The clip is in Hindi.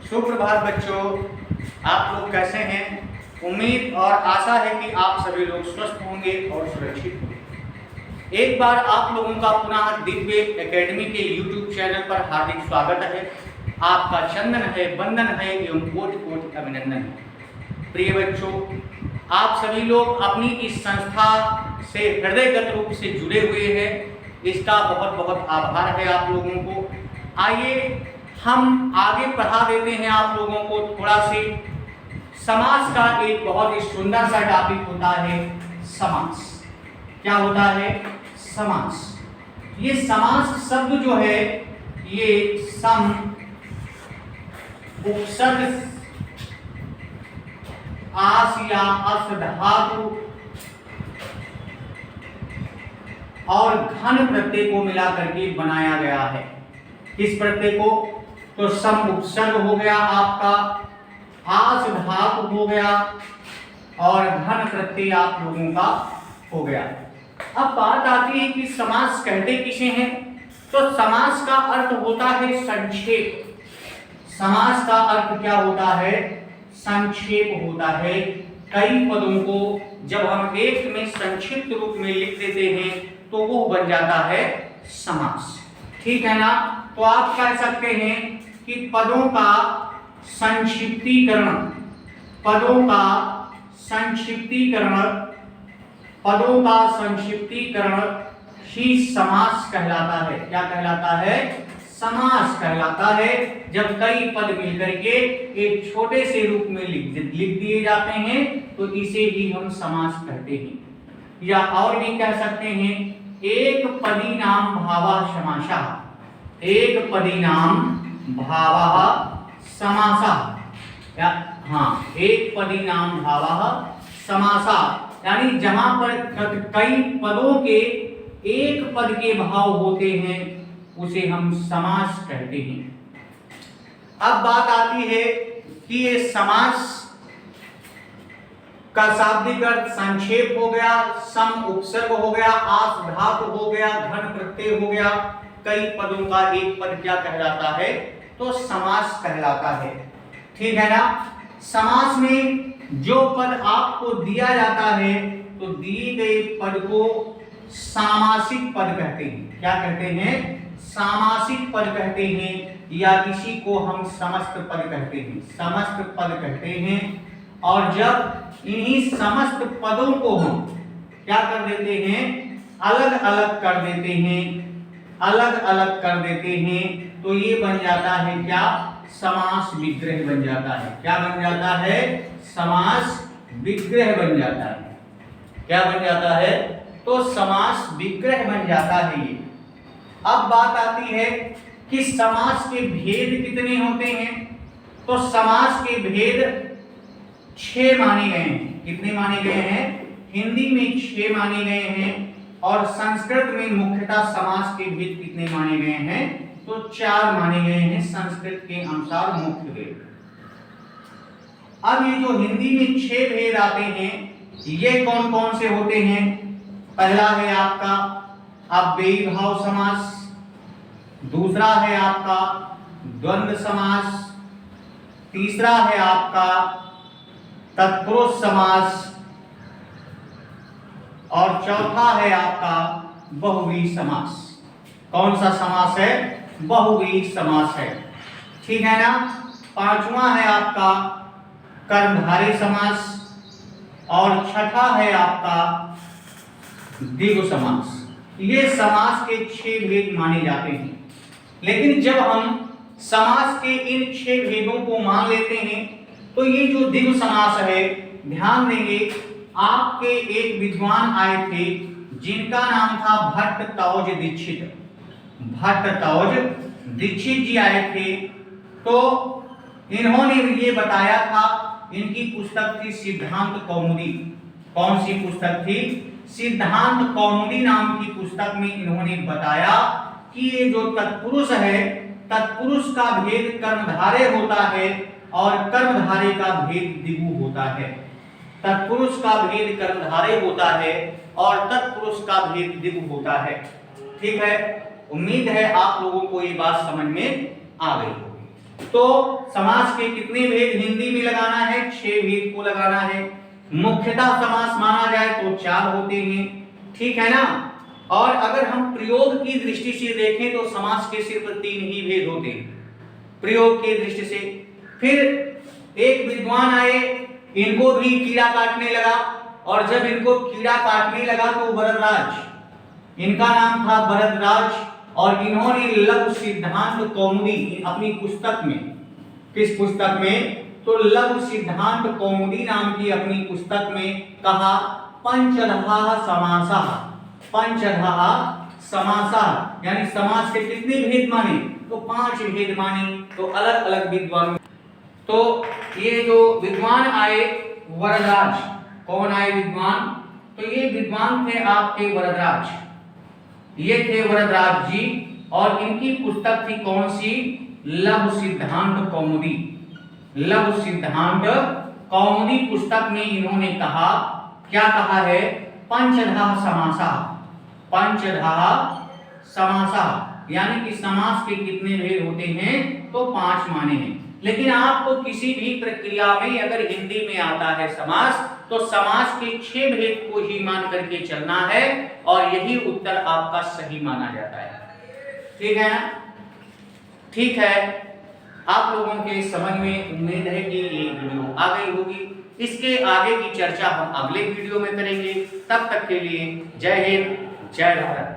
सुप्रभात बच्चों, आप लोग कैसे हैं? उम्मीद और आशा है कि आप सभी लोग स्वस्थ होंगे और सुरक्षित होंगे। एक बार आप लोगों का पुनः दिव्य एकेडमी के YouTube चैनल पर हार्दिक स्वागत है। आपका चंदन है, वंदन है एवं कोटि कोटि अभिनंदन है। प्रिय बच्चों, आप सभी लोग अपनी इस संस्था से हृदयगत रूप से जुड़े हुए हैं, इसका बहुत बहुत आभार है आप लोगों को। आइए हम आगे पढ़ा देते हैं आप लोगों को थोड़ा सी। समास का एक बहुत ही सुंदर सा टॉपिक होता है समास। क्या होता है? समास। ये समास शब्द जो है ये सम उपसर्ग आस या अस धातु और घन प्रत्यय को मिलाकर के बनाया गया है। किस प्रत्यय को? तो सम उपसर्ग हो गया आपका, आस धातु हो गया और घन प्रत्यय आप लोगों का हो गया। अब बात आती है कि समास कहते किसे हैं? तो समास का अर्थ होता है संक्षेप। समास का अर्थ क्या होता है? संक्षेप होता है। कई पदों को जब हम एक में संक्षिप्त रूप में लिख देते हैं तो वो बन जाता है समास। ठीक है ना? तो आप कह सकते हैं कि पदों का संक्षिप्तीकरण, पदों का संक्षिप्तीकरण ही समास कहलाता है। क्या कहलाता है? समास कहलाता है। जब कई पद मिलकर के एक छोटे से रूप में लिख दिए जाते हैं तो इसे ही हम समास कहते हैं। या और भी कह सकते हैं एक पदी नाम भावः समासः, एक पदी नाम भावः समासः। या एक पदी नाम भावः समासः, यानी जहां पर कई पदों के एक पद के भाव होते हैं उसे हम समास कहते हैं। अब बात आती है कि ये समास का शाब्दिक अर्थ संक्षेप हो गया, सम उपसर्ग हो गया, आस धातु हो गया, घन प्रत्यय हो गया। कई पदों का एक पद क्या कहलाता है? तो समास कहलाता है। ठीक है ना? समास में जो पद आपको दिया जाता है तो दिए गए पद को सामासिक पद कहते हैं। क्या कहते हैं? सामासिक पद कहते हैं, या इसी को हम समस्त पद कहते हैं। समस्त पद कहते हैं। और जब इन्हीं समस्त पदों को हम क्या कर देते हैं? अलग अलग कर देते हैं, अलग अलग कर देते हैं तो ये बन जाता है क्या? समास विग्रह बन जाता है। क्या बन जाता है? समास विग्रह बन जाता है। क्या बन जाता है? तो समास विग्रह बन जाता है ये। अब बात आती है कि समास के भेद कितने होते हैं? तो समास के भेद 6 माने गए हैं। कितने माने गए हैं? हिंदी में 6 माने गए हैं और संस्कृत में मुख्यतः समास के भेद कितने माने गए हैं? तो 4 माने गए हैं संस्कृत के अनुसार मुख्य भेद। अब ये जो हिंदी में 6 भेद आते हैं ये कौन कौन से होते हैं? पहला है आपका अव्ययी भाव समास, दूसरा है आपका द्वंद्व समास, तीसरा है आपका तत्पुरुष समास और चौथा है आपका बहुव्रीहि समास। कौन सा समास है? बहुव्रीहि समास है। ठीक है ना? पांचवा है आपका कर्मधारय समास और छठा है आपका द्विगु समास। ये समास के 6 भेद माने जाते हैं। लेकिन जब हम समास के इन 6 भेदों को मान लेते हैं तो ये जो द्विगु समास है, ध्यान देंगे आपके एक विद्वान आए थे जिनका नाम था भट्टतौज दीक्षित। भट्टतौज दीक्षित जी आए थे तो इन्होंने ये बताया था, इनकी पुस्तक थी सिद्धांत कौमुदी। कौन सी पुस्तक थी? सिद्धांत कौमुदी नाम की पुस्तक में इन्होंने बताया कि ये जो तत्पुरुष है, तत्पुरुष का भेद कर्मधारय होता है और कर्मधारय का भेद द्विगु होता है। तत्पुरुष का भेद कर्मधारय होता है और तत्पुरुष का भेद द्विगु होता है। ठीक है? उम्मीद है आप लोगों को ये बात समझ में आ गई होगी। तो समास के कितने भेद हिंदी में लगाना है? 6 भेद को लगाना है। मुख्यतः समास माना जाए तो 4 होते हैं, ठीक है ना। और अगर हम प्रयोग की दृष्टि से देखें तो समास के सिर्फ 3 ही भेद होते हैं प्रयोग की दृष्टि से। फिर एक विद्वान आए, इनको भी कीड़ा काटने लगा, और जब इनको कीड़ा काटने लगा तो वरदराज, इनका नाम था वरदराज, और इन्होंने लघु सिद्धांत कौमुदी अपनी पुस्तक में, किस पुस्तक में? तो लघु सिद्धांत कौमुदी नाम की अपनी पुस्तक में कहा पंचधा समासः, पंचधा समासः, यानी समास के कितने भेद माने? तो 5 भेद माने। तो अलग अलग विद्वान, तो ये जो विद्वान आए वरदराज, कौन आए विद्वान? तो ये विद्वान थे आपके वरदराज, ये थे वरदराज जी, और इनकी पुस्तक थी कौन सी? लघु सिद्धांत कौमुदी। लघु सिद्धांत कौमुदी पुस्तक में इन्होंने कहा, क्या कहा है? पंचधा समासा, पंचधा समासा, यानी कि समास के कितने भेद होते हैं? तो 5 माने हैं। लेकिन आपको किसी भी प्रक्रिया में अगर हिंदी में आता है समास, तो समास के 6 भेद को ही मान करके चलना है, और यही उत्तर आपका सही माना जाता है, ठीक है ना? ठीक है, आप लोगों के समझ में उम्मीद है कि ये वीडियो आ गई होगी। इसके आगे की चर्चा हम अगले वीडियो में करेंगे। तब तक के लिए जय हिंद, जय भारत।